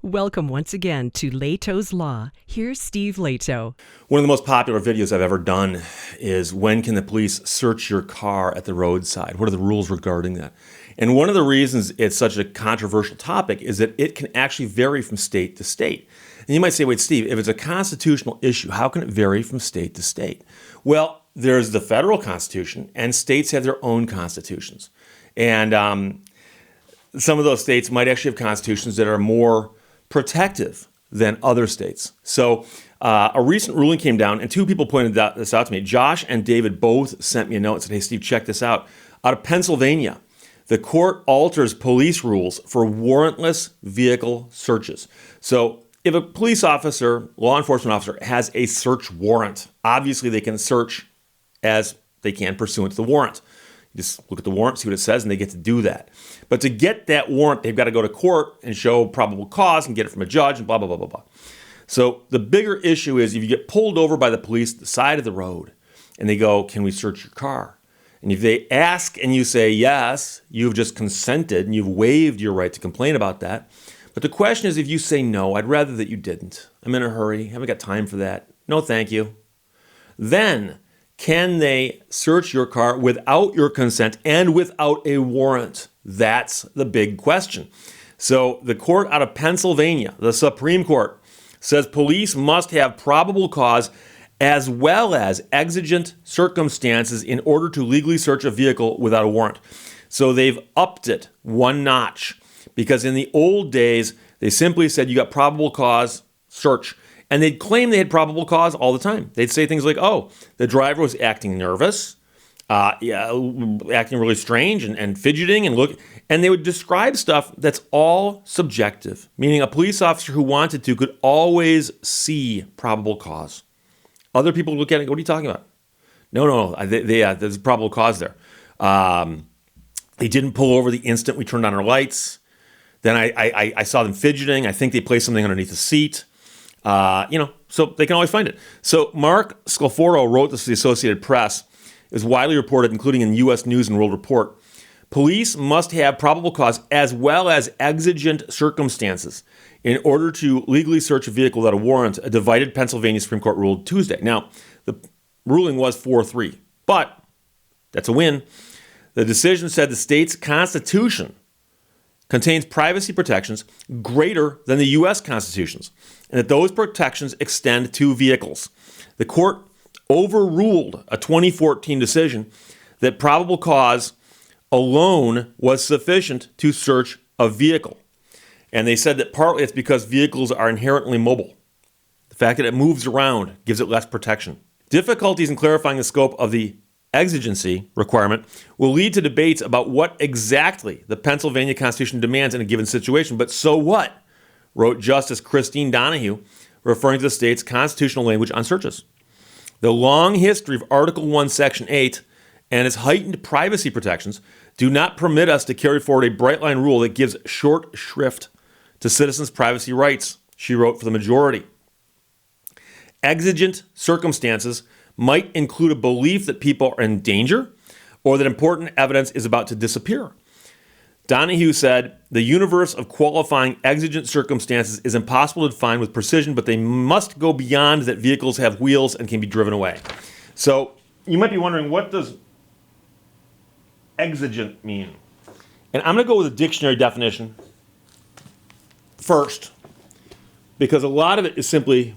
Welcome once again to Lehto's Law. Here's Steve Lehto. One of the most popular videos I've ever done is when can the police search your car at the roadside? What are the rules regarding that? And one of the reasons it's such a controversial topic is that it can actually vary from state to state. And you might say, wait, Steve, if it's a constitutional issue, how can it vary from state to state? Well, there's the federal constitution, and states have their own constitutions. And some of those states might actually have constitutions that are more protective than other states. So a recent ruling came down, and two people pointed this out to me. Josh and David both sent me a note and said, hey, Steve, check this out. Out of Pennsylvania, the court alters police rules for warrantless vehicle searches. So if a police officer, law enforcement officer, has a search warrant, obviously they can search as they can pursuant to the warrant. You just look at the warrant, see what it says, and they get to do that. But to get that warrant, they've got to go to court and show probable cause and get it from a judge and blah, blah, blah, blah, blah. So the bigger issue is if you get pulled over by the police at the side of the road and they go, can we search your car? And if they ask and you say yes, you've just consented and you've waived your right to complain about that. But the question is, if you say no, I'd rather that you didn't. I'm in a hurry. Haven't got time for that. No, thank you. Then can they search your car without your consent and without a warrant? That's the big question. So the court out of Pennsylvania, the Supreme Court, says police must have probable cause as well as exigent circumstances in order to legally search a vehicle without a warrant. So they've upped it one notch because in the old days, they simply said you got probable cause, search. And they'd claim they had probable cause all the time. They'd say things like, oh, the driver was acting nervous, acting really strange and fidgeting and they would describe stuff that's all subjective, meaning a police officer who wanted to could always see probable cause. Other people look at it and go, what are you talking about? No, there's probable cause there. They didn't pull over the instant we turned on our lights. Then I saw them fidgeting. I think they placed something underneath the seat. So they can always find it. So Mark Scalfaro wrote this to the Associated Press. It was widely reported, including in U.S. News and World Report. Police must have probable cause as well as exigent circumstances in order to legally search a vehicle without a warrant, a divided Pennsylvania Supreme Court ruled Tuesday. Now, the ruling was 4-3, but that's a win. The decision said the state's constitution contains privacy protections greater than the U.S. Constitution's, and that those protections extend to vehicles. The court overruled a 2014 decision that probable cause alone was sufficient to search a vehicle. And they said that partly it's because vehicles are inherently mobile. The fact that it moves around gives it less protection. Difficulties in clarifying the scope of the exigency requirement will lead to debates about what exactly the Pennsylvania Constitution demands in a given situation. But so what? Wrote Justice Christine Donahue, referring to the state's constitutional language on searches. The long history of Article 1, Section 8 and its heightened privacy protections do not permit us to carry forward a bright-line rule that gives short shrift to citizens' privacy rights, she wrote for the majority. Exigent circumstances might include a belief that people are in danger or that important evidence is about to disappear. Donahue said, the universe of qualifying exigent circumstances is impossible to define with precision, but they must go beyond that vehicles have wheels and can be driven away. So you might be wondering, what does exigent mean? And I'm going to go with a dictionary definition first, because a lot of it is simply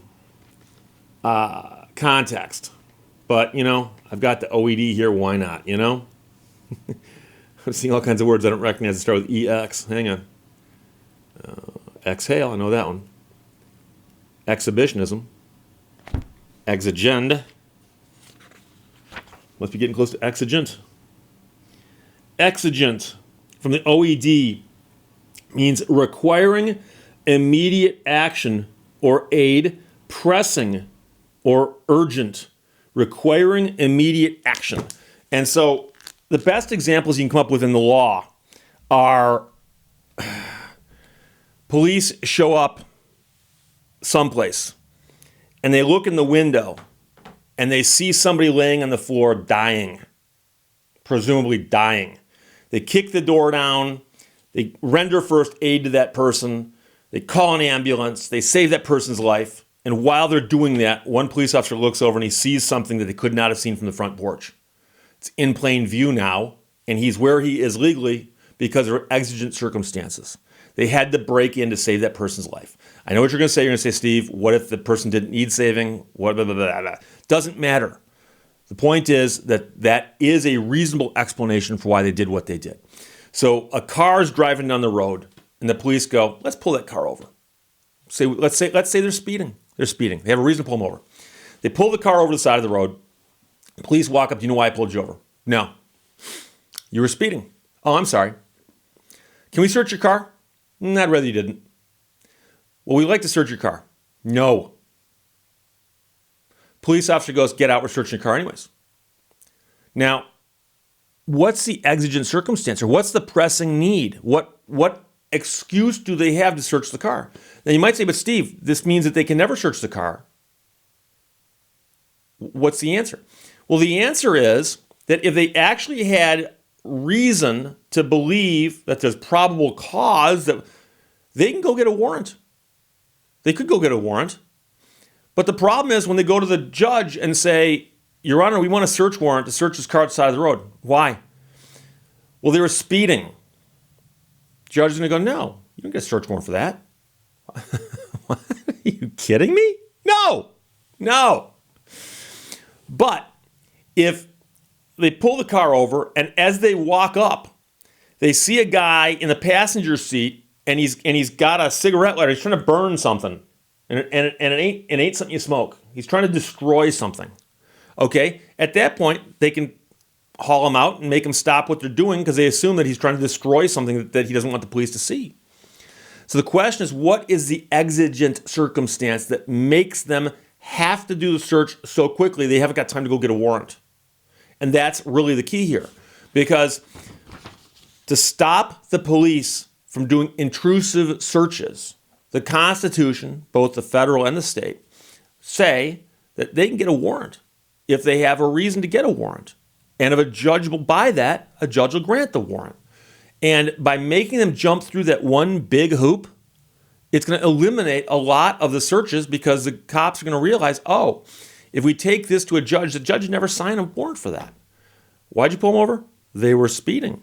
context. But, I've got the OED here. Why not, I'm seeing all kinds of words I don't recognize that start with EX. Hang on. Exhale, I know that one. Exhibitionism. Exigend. Must be getting close to exigent. Exigent, from the OED, means requiring immediate action or aid, pressing or urgent. Requiring immediate action. And so the best examples you can come up with in the law are police show up someplace and they look in the window and they see somebody laying on the floor dying, presumably dying. They kick the door down, they render first aid to that person, They call an ambulance. They save that person's life. And while they're doing that, one police officer looks over and he sees something that they could not have seen from the front porch. It's in plain view now, and he's where he is legally because of exigent circumstances. They had to break in to save that person's life. I know what you're going to say. You're going to say, Steve, what if the person didn't need saving? What, blah, blah, blah, blah. Doesn't matter. The point is that that is a reasonable explanation for why they did what they did. So a car's driving down the road, and the police go, let's pull that car over. Let's say they're speeding. They're speeding. They have a reason to pull them over. They pull the car over to the side of the road. Police walk up. Do you know why I pulled you over? No. You were speeding. Oh, I'm sorry. Can we search your car? I'd rather you didn't. Well, we'd like to search your car. No. Police officer goes, get out, we're searching your car anyways. Now, what's the exigent circumstance, or what's the pressing need? What excuse do they have to search the car? Now, you might say, but Steve, this means that they can never search the car. What's the answer? Well, the answer is that if they actually had reason to believe that there's probable cause, that they can go get a warrant. They could go get a warrant. But the problem is when they go to the judge and say, Your Honor, we want a search warrant to search this car at the side of the road. Why? Well, they were speeding. Judge is going to go, no, you don't get a search warrant for that. What? Are you kidding me? No. But if they pull the car over, and as they walk up, they see a guy in the passenger seat, and he's got a cigarette lighter. He's trying to burn something, and it ain't something you smoke. He's trying to destroy something. Okay, at that point, they can haul him out and make him stop what they're doing because they assume that he's trying to destroy something that he doesn't want the police to see. So the question is, what is the exigent circumstance that makes them have to do the search so quickly they haven't got time to go get a warrant? And that's really the key here. Because to stop the police from doing intrusive searches, the Constitution, both the federal and the state, say that they can get a warrant if they have a reason to get a warrant. And if a judge will buy that, a judge will grant the warrant. And by making them jump through that one big hoop, it's going to eliminate a lot of the searches because the cops are going to realize, oh, if we take this to a judge, the judge never signed a warrant for that. Why'd you pull them over? They were speeding.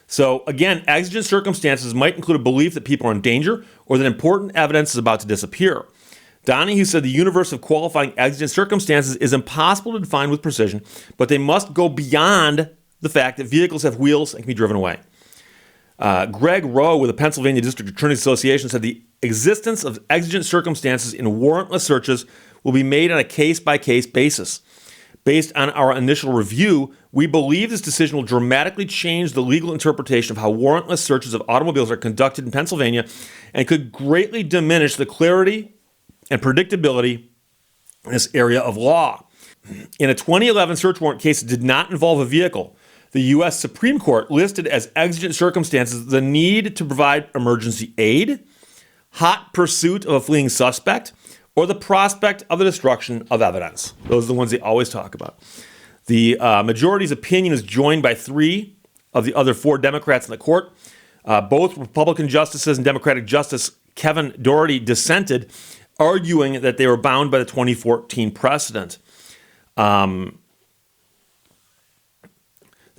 So again, exigent circumstances might include a belief that people are in danger or that important evidence is about to disappear. Donahue said the universe of qualifying exigent circumstances is impossible to define with precision, but they must go beyond the fact that vehicles have wheels and can be driven away. Greg Rowe with the Pennsylvania District Attorneys Association said the existence of exigent circumstances in warrantless searches will be made on a case-by-case basis. Based on our initial review, we believe this decision will dramatically change the legal interpretation of how warrantless searches of automobiles are conducted in Pennsylvania and could greatly diminish the clarity and predictability in this area of law. In a 2011 search warrant case that did not involve a vehicle, the U.S. Supreme Court listed as exigent circumstances the need to provide emergency aid, hot pursuit of a fleeing suspect, or the prospect of the destruction of evidence. Those are the ones they always talk about. The majority's opinion is joined by 3 of the other 4 Democrats in the court. Both Republican justices and Democratic Justice Kevin Doherty dissented, arguing that they were bound by the 2014 precedent. The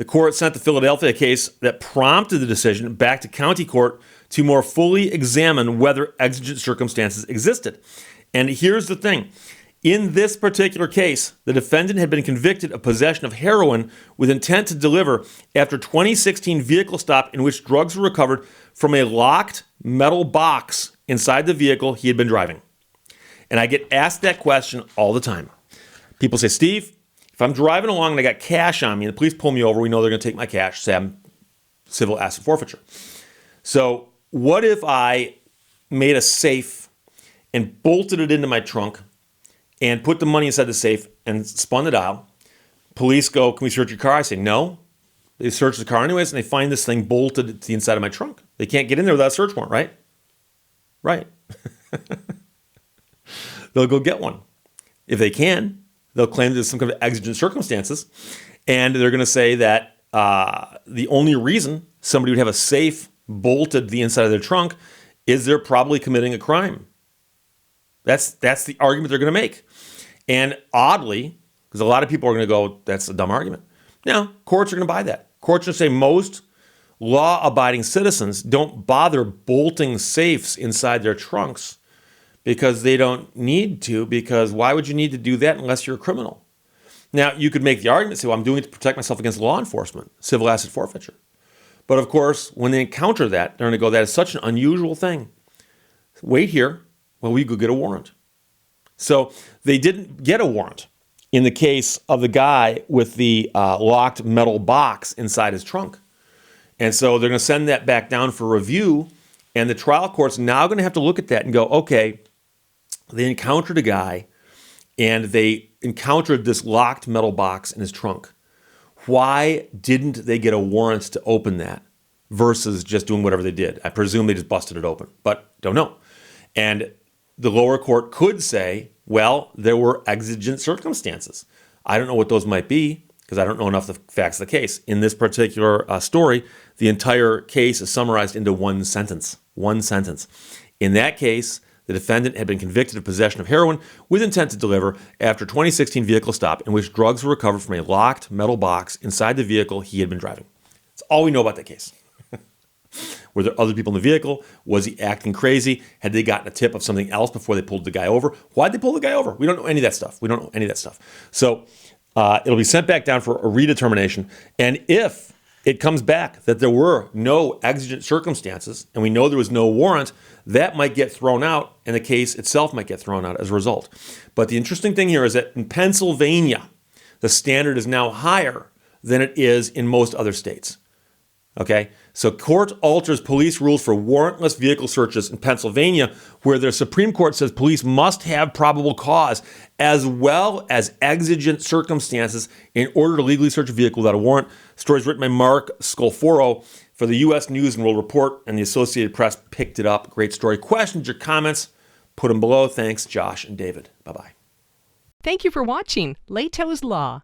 court sent the Philadelphia case that prompted the decision back to county court to more fully examine whether exigent circumstances existed. And here's the thing. In this particular case, the defendant had been convicted of possession of heroin with intent to deliver after a 2016 vehicle stop in which drugs were recovered from a locked metal box inside the vehicle he had been driving. And I get asked that question all the time. People say, Steve, if I'm driving along and I got cash on me and the police pull me over, we know they're going to take my cash, say I'm civil asset forfeiture. So what if I made a safe and bolted it into my trunk and put the money inside the safe and spun the dial? Police go, can we search your car? I say, no. They search the car anyways, and they find this thing bolted to the inside of my trunk. They can't get in there without a search warrant, right? Right. They'll go get one. If they can, they'll claim there's some kind of exigent circumstances, and they're going to say that the only reason somebody would have a safe bolted to the inside of their trunk is they're probably committing a crime. That's the argument they're going to make. And oddly, because a lot of people are going to go, that's a dumb argument. Now, courts are going to buy that. Courts are going to say most law-abiding citizens don't bother bolting safes inside their trunks because they don't need to, because why would you need to do that unless you're a criminal? Now, you could make the argument, say, well, I'm doing it to protect myself against law enforcement, civil asset forfeiture. But of course, when they encounter that, they're going to go, that is such an unusual thing. Wait here while we go get a warrant. So they didn't get a warrant in the case of the guy with the locked metal box inside his trunk. And so they're going to send that back down for review. And the trial court's now going to have to look at that and go, okay, they encountered a guy and they encountered this locked metal box in his trunk. Why didn't they get a warrant to open that versus just doing whatever they did? I presume they just busted it open, but don't know. And the lower court could say, well, there were exigent circumstances. I don't know what those might be because I don't know enough of the facts of the case. In this particular story, the entire case is summarized into one sentence. One sentence. In that case, the defendant had been convicted of possession of heroin with intent to deliver after a 2016 vehicle stop in which drugs were recovered from a locked metal box inside the vehicle he had been driving. That's all we know about that case. Were there other people in the vehicle? Was he acting crazy? Had they gotten a tip of something else before they pulled the guy over? Why'd they pull the guy over? We don't know any of that stuff. So it'll be sent back down for a redetermination. And if it comes back that there were no exigent circumstances and we know there was no warrant, that might get thrown out and the case itself might get thrown out as a result. But the interesting thing here is that in Pennsylvania, the standard is now higher than it is in most other states. Okay, so court alters police rules for warrantless vehicle searches in Pennsylvania, where the Supreme Court says police must have probable cause as well as exigent circumstances in order to legally search a vehicle without a warrant. The story is written by Mark Scolforo for the U.S. News and World Report, and the Associated Press picked it up. Great story. Questions or comments, put them below. Thanks, Josh and David. Bye-bye. Thank you for watching Lehto's Law.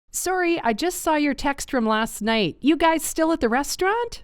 Sorry, I just saw your text from last night. You guys still at the restaurant?